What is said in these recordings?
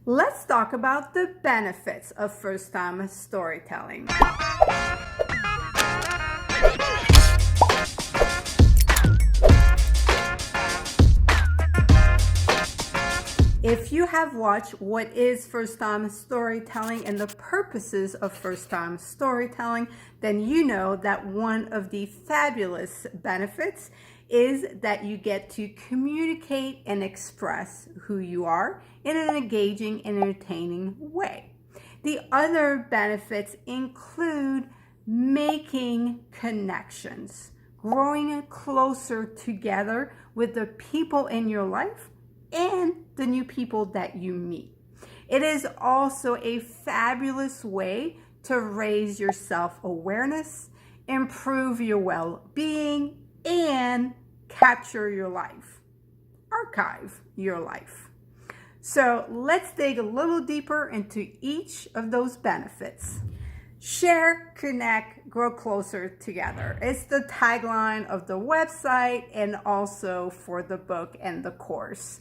Let's talk about the benefits of first-time storytelling. If you have watched What is First-Time Storytelling and the purposes of first-time storytelling, then you know that one of the fabulous benefits is that you get to communicate and express who you are in an engaging and entertaining way. The other benefits include making connections, growing closer together with the people in your life and the new people that you meet. It is also a fabulous way to raise your self-awareness, improve your well-being, and capture your life, archive your life. So let's dig a little deeper into each of those benefits. Share, connect, grow closer together. It's the tagline of the website and also for the book and the course.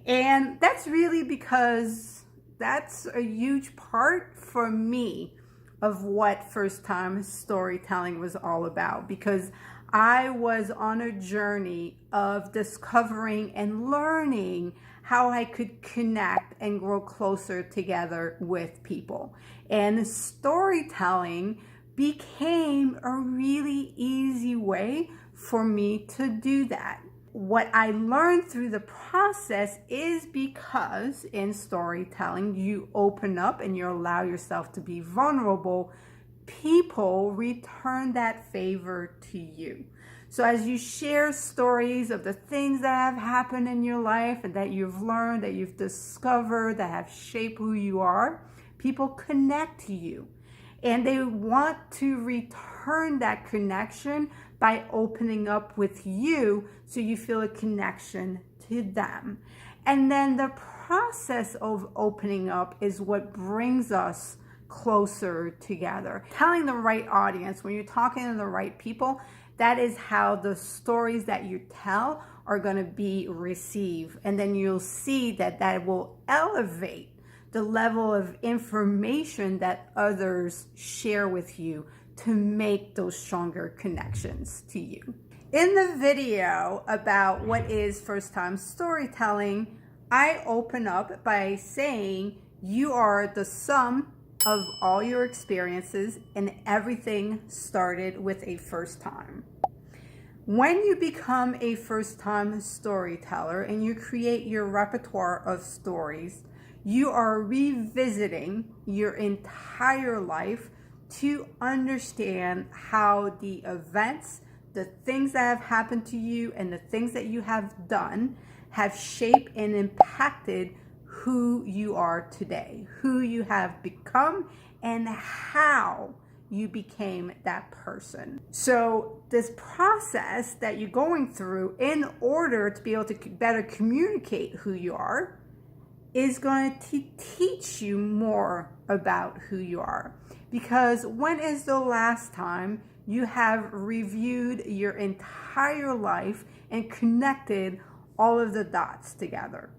And that's really because that's a huge part for me of what first-time storytelling was all about, because I was on a journey of discovering and learning how I could connect and grow closer together with people. And storytelling became a really easy way for me to do that. What I learned through the process is because in storytelling, you open up and you allow yourself to be vulnerable, people return that favor to you. So as you share stories of the things that have happened in your life and that you've learned, that you've discovered, that have shaped who you are, people connect to you. And they want to return that connection by opening up with you so you feel a connection to them. And then the process of opening up is what brings us closer together. Telling the right audience, when you're talking to the right people, that is how the stories that you tell are going to be received. And then you'll see that that will elevate the level of information that others share with you to make those stronger connections to you. In the video about what is first-time storytelling, I open up by saying you are the sum of all your experiences and everything started with a first time. When you become a first-time storyteller and you create your repertoire of stories, you are revisiting your entire life to understand how the events, the things that have happened to you, and the things that you have done have shaped and impacted who you are today, who you have become, and how you became that person. So this process that you're going through in order to be able to better communicate who you are is going to teach you more about who you are. Because when is the last time you have reviewed your entire life and connected all of the dots together?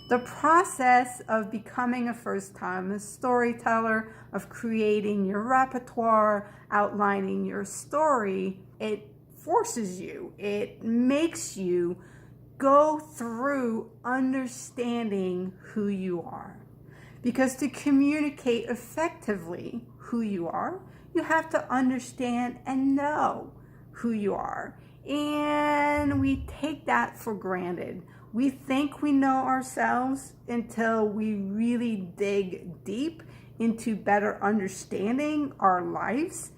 The process of becoming a first-time storyteller, of creating your repertoire, outlining your story, it forces you, it makes you go through understanding who you are. Because to communicate effectively who you are, you have to understand and know who you are. And we take that for granted. We think we know ourselves until we really dig deep into better understanding our lives.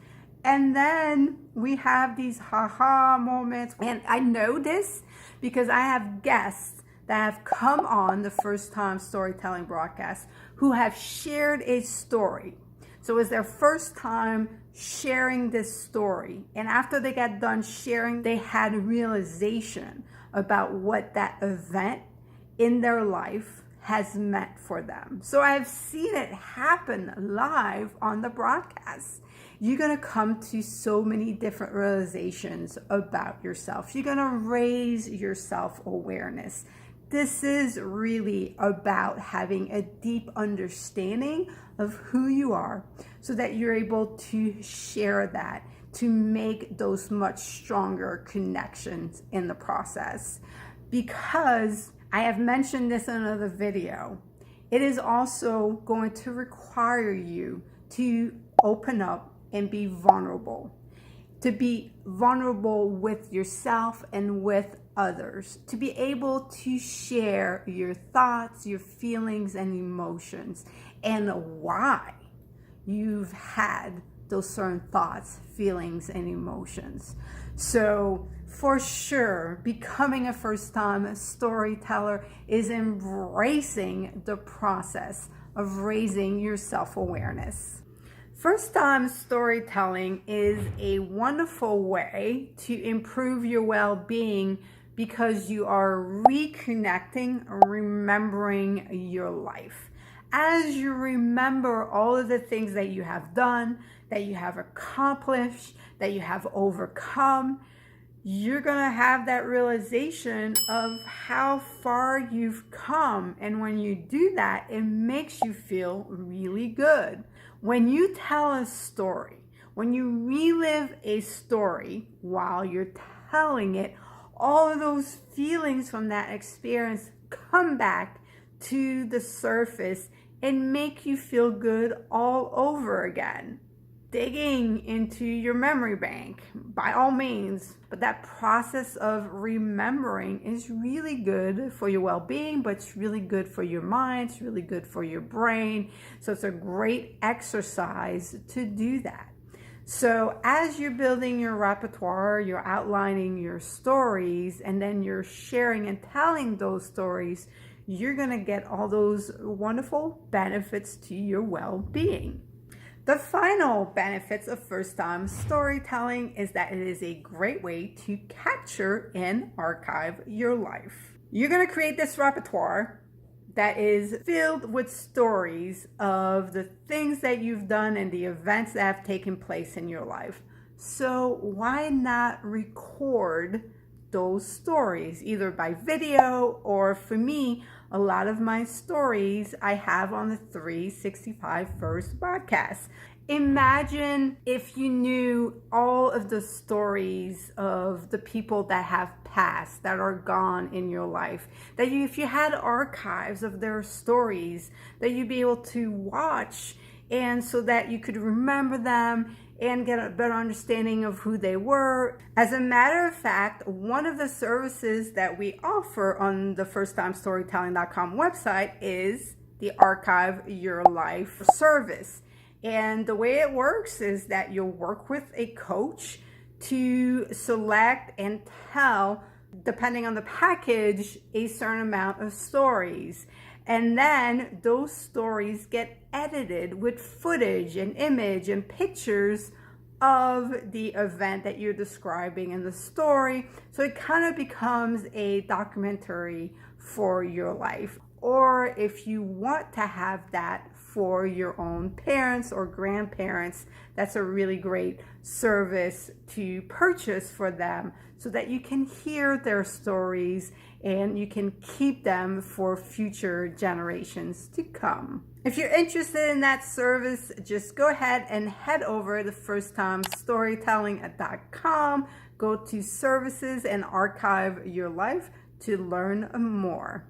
And then we have these haha moments. And I know this because I have guests that have come on the first-time storytelling broadcast who have shared a story. So it was their first time sharing this story. And after they got done sharing, they had a realization about what that event in their life has meant for them. So I've seen it happen live on the broadcast. You're going to come to so many different realizations about yourself. You're going to raise your self-awareness. this is really about having a deep understanding of who you are so that you're able to share that, to make those much stronger connections in the process. Because I have mentioned this in another video, it is also going to require you to open up and be vulnerable. To be vulnerable with yourself and with others, to be able to share your thoughts, your feelings, and emotions, and why you've had those certain thoughts, feelings, and emotions. So for sure, becoming a first-time storyteller is embracing the process of raising your self-awareness. First-time storytelling is a wonderful way to improve your well-being because you are reconnecting, remembering your life. As you remember all of the things that you have done, that you have accomplished, that you have overcome, you're going to have that realization of how far you've come. And when you do that, it makes you feel really good. When you tell a story, when you relive a story while you're telling it, all of those feelings from that experience come back to the surface and make you feel good all over again. Digging into your memory bank, by all means, but that process of remembering is really good for your well-being, but it's really good for your mind, it's really good for your brain. So it's a great exercise to do that. So as you're building your repertoire, you're outlining your stories, and then you're sharing and telling those stories, you're gonna get all those wonderful benefits to your well-being. The final benefits of first-time storytelling is that it is a great way to capture and archive your life. You're going to create this repertoire that is filled with stories of the things that you've done and the events that have taken place in your life. So why not record those stories, either by video or, for me, a lot of my stories I have on the 365 First podcast. Imagine if you knew all of the stories of the people that have passed, that are gone in your life, that if you had archives of their stories that you'd be able to watch, and so that you could remember them and get a better understanding of who they were. As a matter of fact, one of the services that we offer on the firsttimestorytelling.com website is the Archive Your Life service. And the way it works is that you'll work with a coach to select and tell, depending on the package, a certain amount of stories. And then those stories get edited with footage and image and pictures of the event that you're describing in the story. So it kind of becomes a documentary for your life. Or if you want to have that for your own parents or grandparents, that's a really great service to purchase for them so that you can hear their stories and you can keep them for future generations to come. If you're interested in that service, just go ahead and head over to firsttimestorytelling.com, go to services and archive your life to learn more.